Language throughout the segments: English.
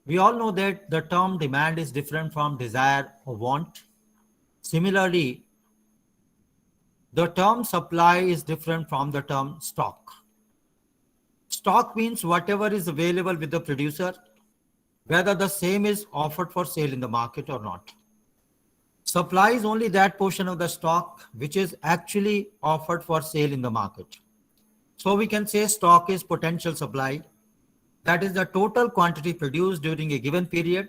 We all know that the term demand is different from desire or want. Similarly, the term supply is different from the term stock. Stock means whatever is available with the producer, whether the same is offered for sale in the market or not. Supply is only that portion of the stock which is actually offered for sale in the market. So we can say stock is potential supply. That is the total quantity produced during a given period,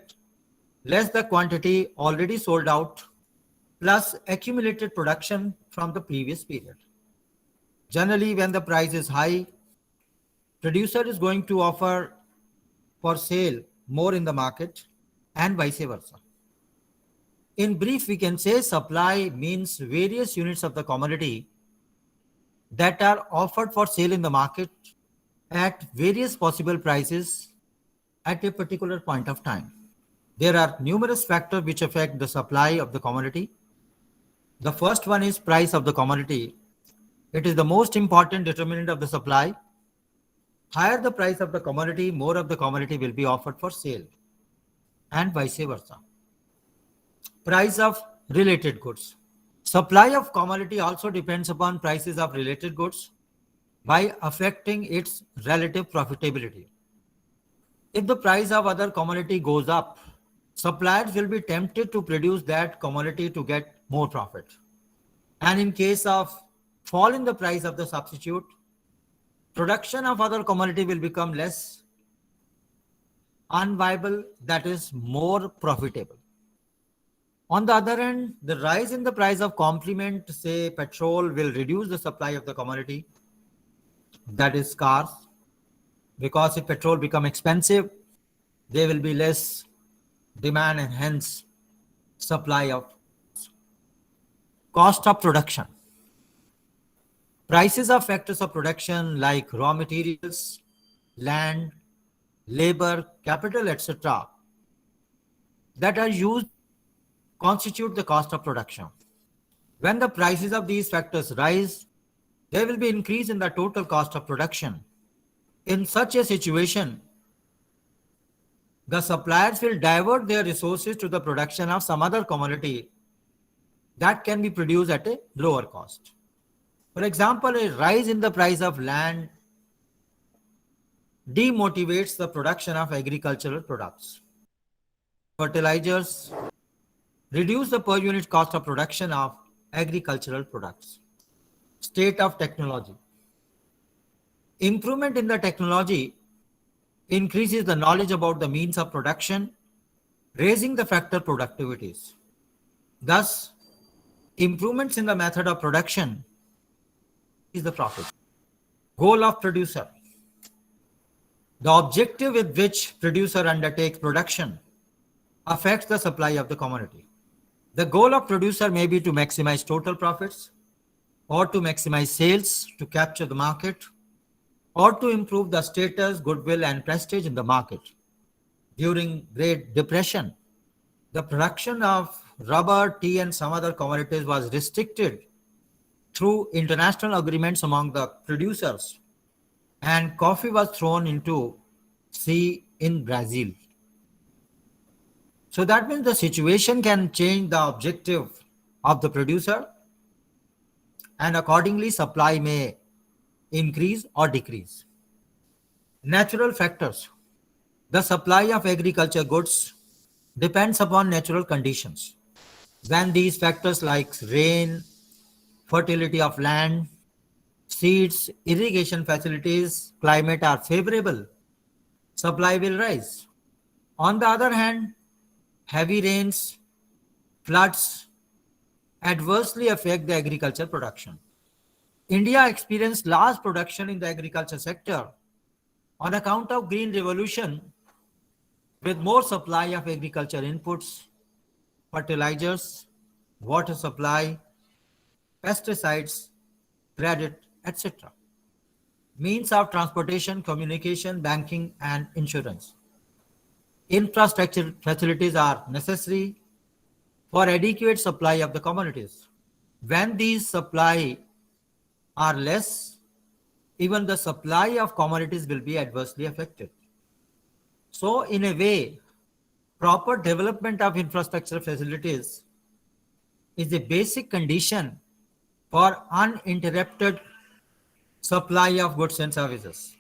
less the quantity already sold out, plus accumulated production from the previous period. Generally, when the price is high, producer is going to offer for sale more in the market and vice versa. In brief, we can say supply means various units of the commodity that are offered for sale in the market at various possible prices at a particular point of time. There are numerous factors which affect the supply of the commodity. The first one is price of the commodity. It is the most important determinant of the supply. Higher the price of the commodity, more of the commodity will be offered for sale, and vice versa. Price of related goods. Supply of commodity also depends upon prices of related goods by affecting its relative profitability. If the price of other commodity goes up, suppliers will be tempted to produce that commodity to get more profit. And in case of fall in the price of the substitute, production of other commodity will become less unviable, that is more profitable. On the other hand, the rise in the price of complement, say petrol, will reduce the supply of the commodity, that is cars, because if petrol become expensive, there will be less demand and hence supply of. Cost of production. Prices of factors of production like raw materials, land, labor, capital, etc. that are used constitute the cost of production. When the prices of these factors rise, there will be increase in the total cost of production. In such a situation, the suppliers will divert their resources to the production of some other commodity that can be produced at a lower cost. For example, a rise in the price of land demotivates the production of agricultural products. Fertilizers reduce the per unit cost of production of agricultural products. State of technology. Improvement in the technology increases the knowledge about the means of production, raising the factor productivities. Thus, improvements in the method of production is the profit. Goal of producer. The objective with which producer undertakes production affects the supply of the commodity. The goal of producer may be to maximize total profits, or to maximize sales to capture the market, or to improve the status, goodwill, and prestige in the market. During Great Depression, the production of rubber, tea, and some other commodities was restricted through international agreements among the producers, and coffee was thrown into sea in Brazil. So that means the situation can change the objective of the producer, and accordingly supply may increase or decrease. Natural factors. The supply of agriculture goods depends upon natural conditions. When these factors like rain, fertility of land, seeds, irrigation facilities, climate are favorable, supply will rise. On the other hand, heavy rains, floods adversely affect the agriculture production. India experienced large production in the agriculture sector on account of Green Revolution, with more supply of agriculture inputs, fertilizers, water supply, pesticides, credit, etc. Means of transportation, communication, banking, and insurance. Infrastructure facilities are necessary for adequate supply of the commodities. When these supply are less, even the supply of commodities will be adversely affected. So in a way, Proper development of infrastructure facilities is a basic condition for uninterrupted supply of goods and services.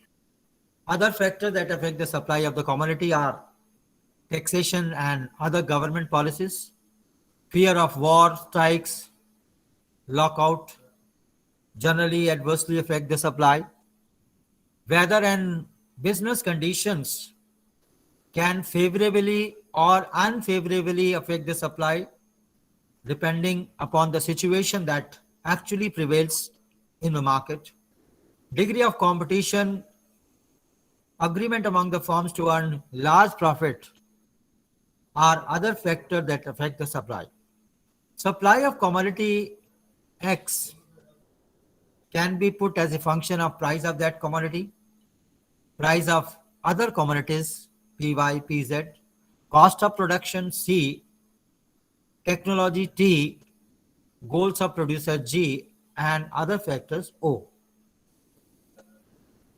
Other factors that affect the supply of the commodity are taxation and other government policies, fear of war, strikes, lockout generally adversely affect the supply. Weather and business conditions can favorably or unfavorably affect the supply depending upon the situation that actually prevails in the market. Degree of competition, agreement among the firms to earn large profit are other factors that affect the supply. Supply of commodity X can be put as a function of price of that commodity, price of other commodities Py, Pz, cost of production C, technology T, goals of producer G, and other factors O.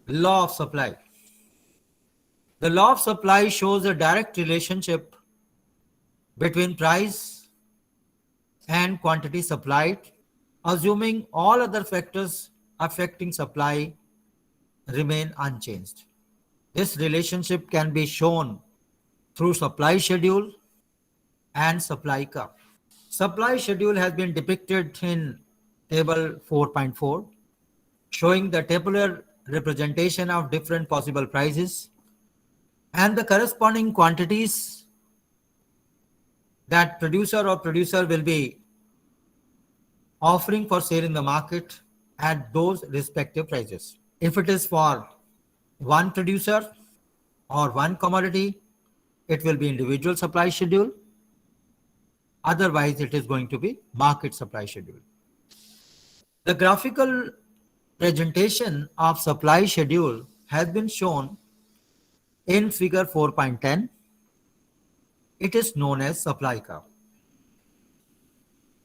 Law of supply. The law of supply shows a direct relationship between price and quantity supplied, assuming all other factors affecting supply remain unchanged. This relationship can be shown through supply schedule and supply curve. Supply schedule has been depicted in table 4.4, showing the tabular representation of different possible prices and the corresponding quantities that producer will be offering for sale in the market at those respective prices. If it is for one producer or one commodity, it will be individual supply schedule. Otherwise, it is going to be market supply schedule. The graphical presentation of supply schedule has been shown in figure 4.10. It is known as supply curve.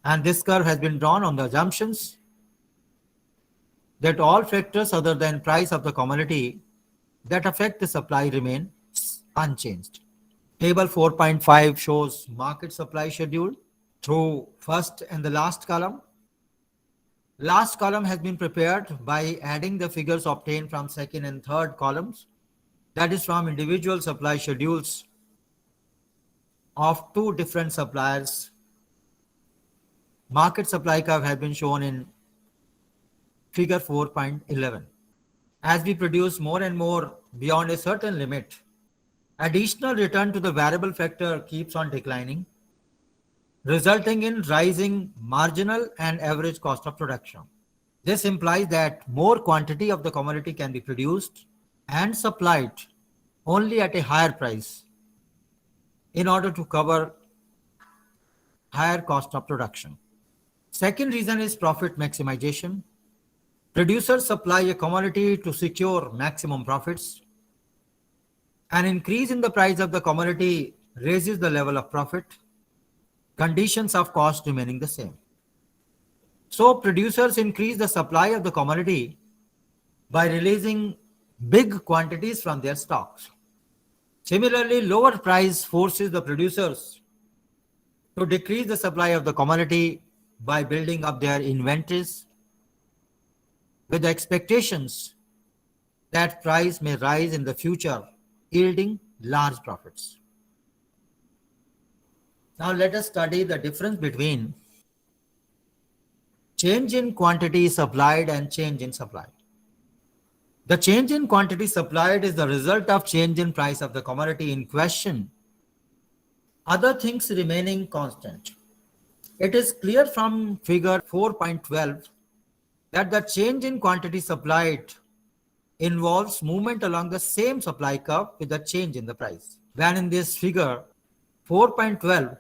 And this curve has been drawn on the assumptions that all factors other than price of the commodity that affect the supply remain unchanged. Table 4.5 shows market supply schedule through first and the last column. Last column has been prepared by adding the figures obtained from second and third columns, that is from individual supply schedules of two different suppliers. Market supply curve has been shown in figure 4.11. As we produce more and more beyond a certain limit, additional return to the variable factor keeps on declining, resulting in rising marginal and average cost of production. This implies that more quantity of the commodity can be produced and supplied only at a higher price in order to cover higher cost of production. Second reason is profit maximization. Producers supply a commodity to secure maximum profits. An increase in the price of the commodity raises the level of profit, conditions of cost remaining the same. So producers increase the supply of the commodity by releasing big quantities from their stocks. Similarly, lower price forces the producers to decrease the supply of the commodity by building up their inventories with the expectations that price may rise in the future, yielding large profits. Now let us study the difference between change in quantity supplied and change in supply. The change in quantity supplied is the result of change in price of the commodity in question, other things remaining constant. It is clear from figure 4.12 that the change in quantity supplied involves movement along the same supply curve with a change in the price. When in this figure 4.12,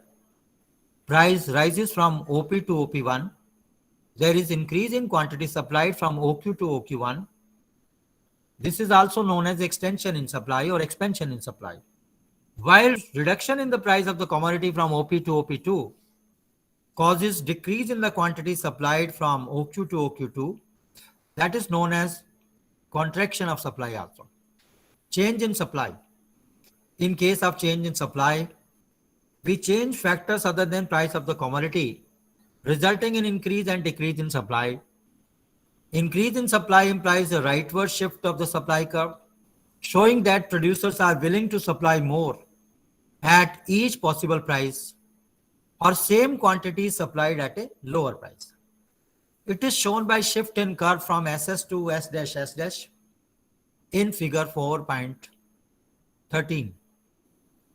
price rises from OP to OP1, there is increase in quantity supplied from OQ to OQ1. This is also known as extension in supply or expansion in supply. While reduction in the price of the commodity from OP to OP2 causes decrease in the quantity supplied from OQ to OQ2, that is known as contraction of supply also. Change in supply. In case of change in supply, We change factors other than price of the commodity, resulting in increase and decrease in supply. Increase in supply implies a rightward shift of the supply curve, showing that producers are willing to supply more at each possible price or same quantity supplied at a lower price. It is shown by shift in curve from SS to S-S- in figure 4.13.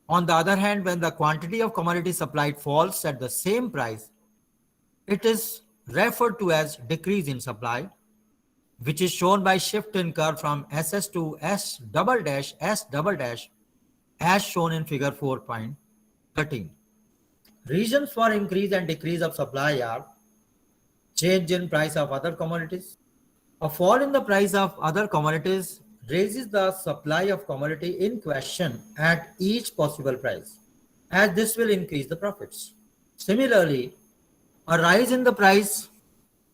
On the other hand, when the quantity of commodity supplied falls at the same price, it is referred to as decrease in supply, which is shown by shift in curve from SS to S-S, as shown in figure 4.13. Reasons for increase and decrease of supply are change in price of other commodities. A fall in the price of other commodities raises the supply of commodity in question at each possible price, as this will increase the profits. Similarly, a rise in the price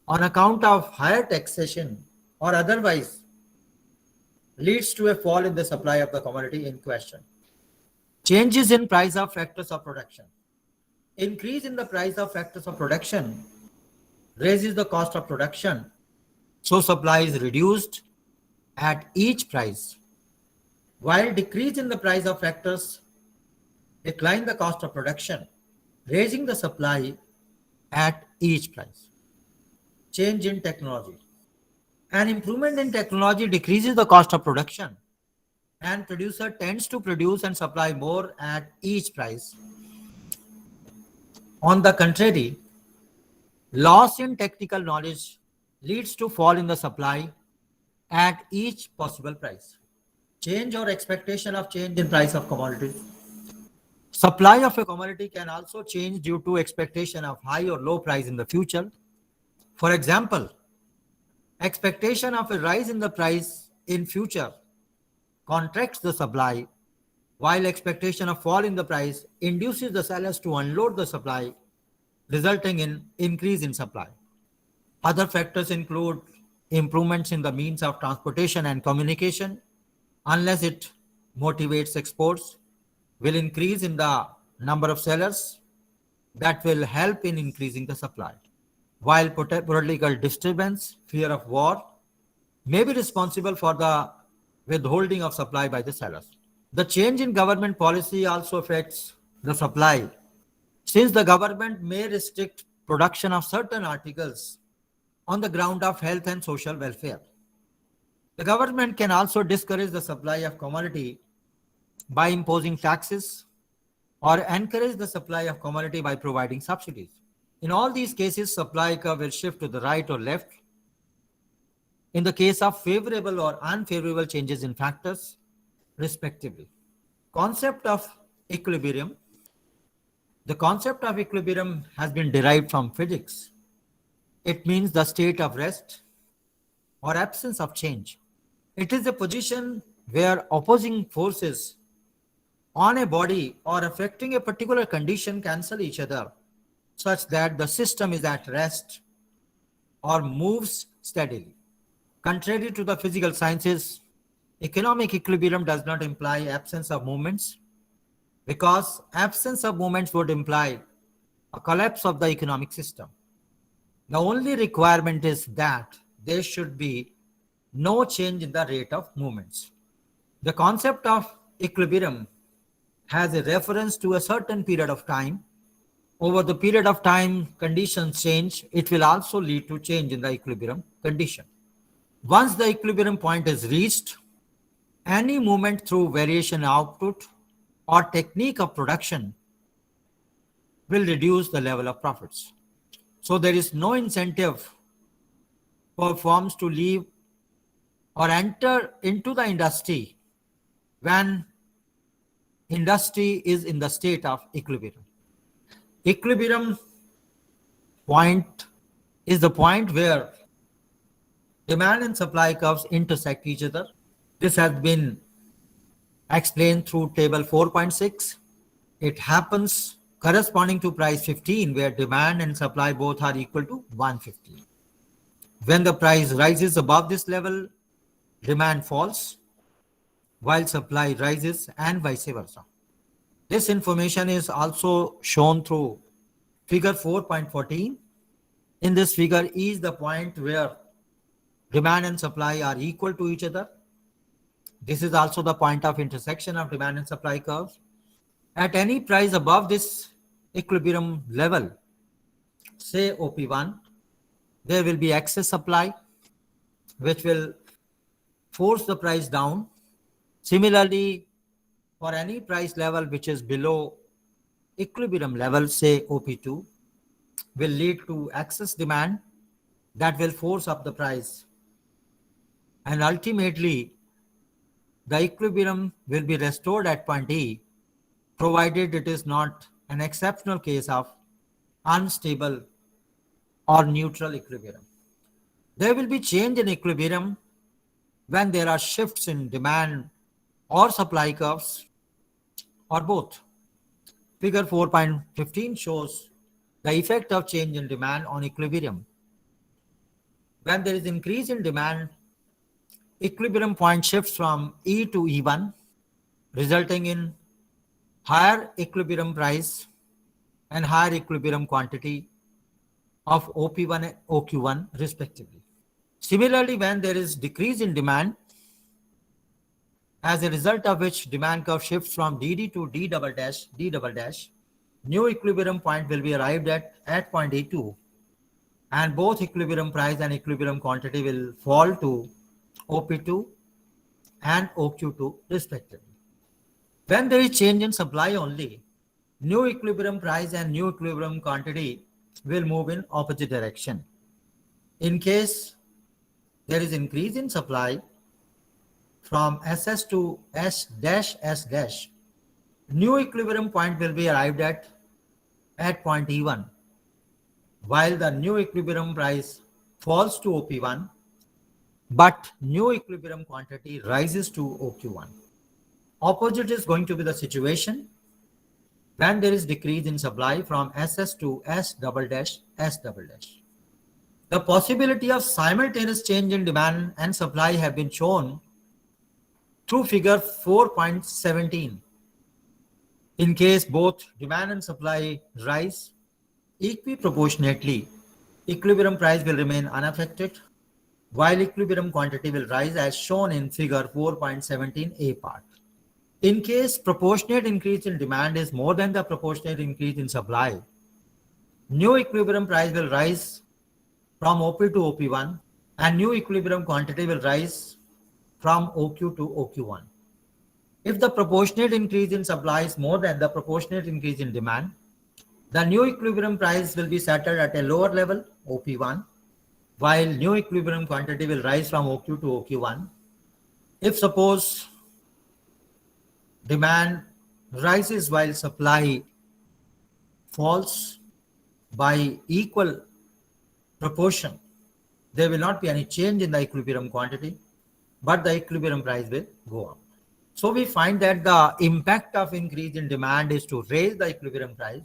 on account of higher taxation or otherwise leads to a fall in the supply of the commodity in question. Changes in price of factors of production. Increase in the price of factors of production raises the cost of production, so supply is reduced at each price, while decrease in the price of factors decline the cost of production, raising the supply at each price. Change in technology. An improvement in technology decreases the cost of production, and producer tends to produce and supply more at each price. On the contrary, loss in technical knowledge leads to fall in the supply at each possible price. Change or expectation of change in price of commodities. Supply of a commodity can also change due to expectation of high or low price in the future. For example, expectation of a rise in the price in future contracts the supply, while expectation of fall in the price induces the sellers to unload the supply, resulting in increase in supply. Other factors include improvements in the means of transportation and communication, unless it motivates exports, will increase in the number of sellers that will help in increasing the supply. While political disturbance, fear of war, may be responsible for the withholding of supply by the sellers. The change in government policy also affects the supply, since the government may restrict production of certain articles on the ground of health and social welfare. The government can also discourage the supply of commodity by imposing taxes or encourage the supply of commodity by providing subsidies. In all these cases, supply curve will shift to the right or left in the case of favorable or unfavorable changes in factors, respectively. Concept of equilibrium. The concept of equilibrium has been derived from physics. It means the state of rest or absence of change. It is a position where opposing forces on a body or affecting a particular condition cancel each other, such that the system is at rest or moves steadily. Contrary to the physical sciences, economic equilibrium does not imply absence of movements, because absence of movements would imply a collapse of the economic system. The only requirement is that there should be no change in the rate of movements. The concept of equilibrium has a reference to a certain period of time. Over the period of time, conditions change. It will also lead to change in the equilibrium condition. Once the equilibrium point is reached, any movement through variation in output or technique of production will reduce the level of profits. So there is no incentive for firms to leave or enter into the industry when industry is in the state of equilibrium. Equilibrium point is the point where demand and supply curves intersect each other. This has been explained through table 4.6. It happens corresponding to price 15, where demand and supply both are equal to 150. When the price rises above this level, demand falls while supply rises, and vice versa. This information is also shown through figure 4.14. In this figure is the point where demand and supply are equal to each other. This is also the point of intersection of demand and supply curves. At any price above this equilibrium level, say OP1, there will be excess supply which will force the price down. Similarly, for any price level which is below equilibrium level, say OP2, will lead to excess demand that will force up the price. And ultimately, the equilibrium will be restored at point E, provided it is not an exceptional case of unstable or neutral equilibrium. There will be change in equilibrium when there are shifts in demand or supply curves or both. Figure 4.15 shows the effect of change in demand on equilibrium. When there is increase in demand, equilibrium point shifts from E to E1, resulting in higher equilibrium price and higher equilibrium quantity of OP1 and OQ1 respectively. Similarly, when there is decrease in demand, as a result of which demand curve shifts from DD to D double dash, new equilibrium point will be arrived at point E2, and both equilibrium price and equilibrium quantity will fall to OP2 and OQ2 respectively. When there is change in supply only, new equilibrium price and new equilibrium quantity will move in opposite direction. In case there is increase in supply from SS to S dash, new equilibrium point will be arrived at point E1, while the new equilibrium price falls to OP1, but new equilibrium quantity rises to OQ1. Opposite is going to be the situation when there is decrease in supply from SS to S double dash. The possibility of simultaneous change in demand and supply have been shown through figure 4.17. In case both demand and supply rise equiproportionately, equilibrium price will remain unaffected, while equilibrium quantity will rise as shown in figure 4.17a part. In case proportionate increase in demand is more than the proportionate increase in supply, new equilibrium price will rise from OP to OP1 and new equilibrium quantity will rise from OQ to OQ1. If the proportionate increase in supply is more than the proportionate increase in demand, the new equilibrium price will be settled at a lower level, OP1, while new equilibrium quantity will rise from OQ to OQ1. If suppose demand rises while supply falls by equal proportion, there will not be any change in the equilibrium quantity, but the equilibrium price will go up. So we find that the impact of increase in demand is to raise the equilibrium price.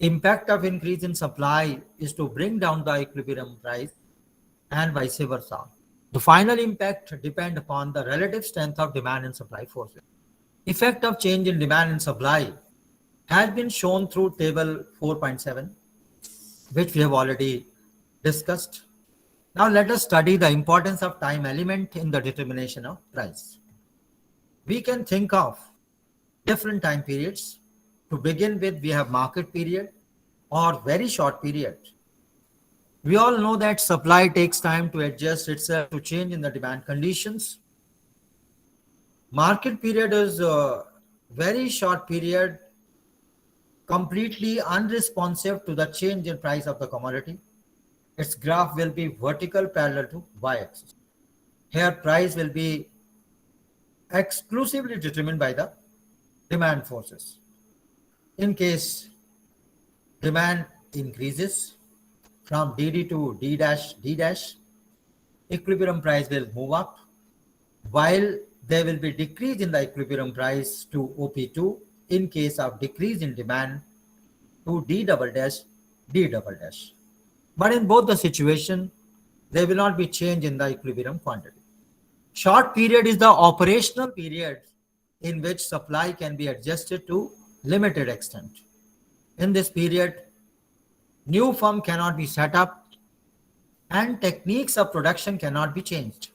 Impact of increase in supply is to bring down the equilibrium price, and vice versa. The final impact depends upon the relative strength of demand and supply forces. Effect of change in demand and supply has been shown through table 4.7, which we have already discussed. Now let us study the importance of time element in the determination of price. We can think of different time periods. To begin with, we have market period or very short period. We all know that supply takes time to adjust itself to change in the demand conditions. Market period is a very short period, completely unresponsive to the change in price of the commodity. Its graph will be vertical parallel to y-axis. Here price will be exclusively determined by the demand forces. In case demand increases from DD to D dash, equilibrium price will move up, while there will be decrease in the equilibrium price to OP2 in case of decrease in demand to D double dash. But in both the situation, there will not be change in the equilibrium quantity. Short period is the operational period in which supply can be adjusted to limited extent. In this period, new firm cannot be set up and techniques of production cannot be changed.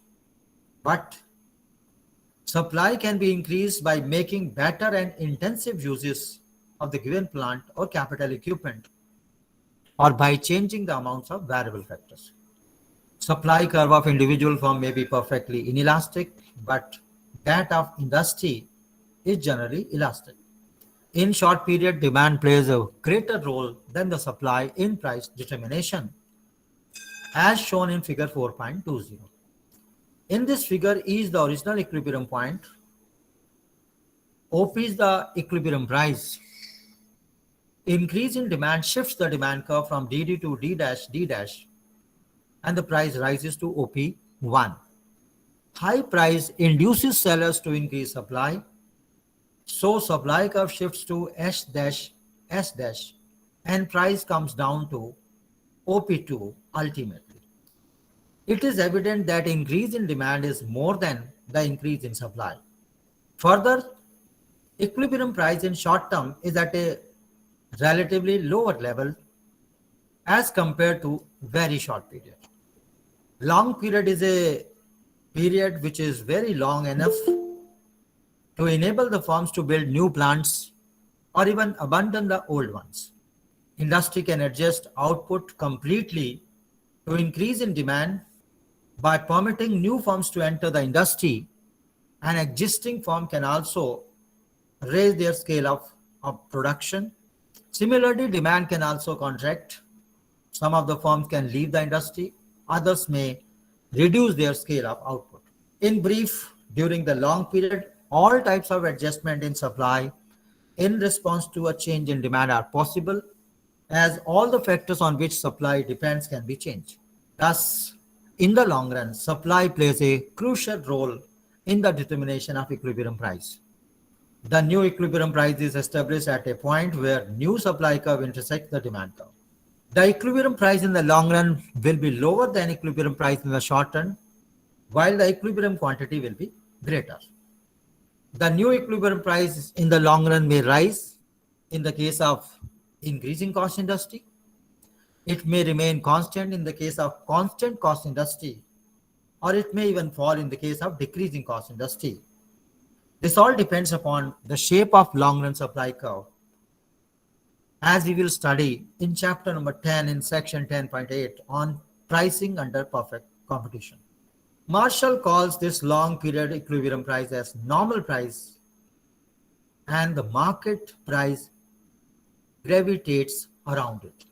But supply can be increased by making better and intensive uses of the given plant or capital equipment, or by changing the amounts of variable factors. Supply curve of individual firm may be perfectly inelastic, but that of industry is generally elastic. In short period, demand plays a greater role than the supply in price determination, as shown in figure 4.20. In this figure, E is the original equilibrium point, OP is the equilibrium price. Increase in demand shifts the demand curve from DD to D dash D dash, and the price rises to OP1. High price induces sellers to increase supply, so supply curve shifts to S dash S dash, and price comes down to OP2 ultimately. It is evident that increase in demand is more than the increase in supply. Further, equilibrium price in short term is at a relatively lower level as compared to very short period. Long period is a period which is very long enough to enable the firms to build new plants or even abandon the old ones. Industry can adjust output completely to increase in demand by permitting new firms to enter the industry. An existing firm can also raise their scale of production. Similarly, demand can also contract. Some of the firms can leave the industry, others may reduce their scale of output. In brief, during the long period, all types of adjustment in supply in response to a change in demand are possible, as all the factors on which supply depends can be changed. Thus, in the long run, supply plays a crucial role in the determination of equilibrium price. The new equilibrium price is established at a point where new supply curve intersects the demand curve. The equilibrium price in the long run will be lower than equilibrium price in the short run, while the equilibrium quantity will be greater. The new equilibrium price in the long run may rise in the case of increasing cost industry. It may remain constant in the case of constant cost industry, or it may even fall in the case of decreasing cost industry. This all depends upon the shape of long run supply curve, as we will study in chapter number 10 in section 10.8 on pricing under perfect competition. Marshall calls this long period equilibrium price as normal price, and the market price gravitates around it.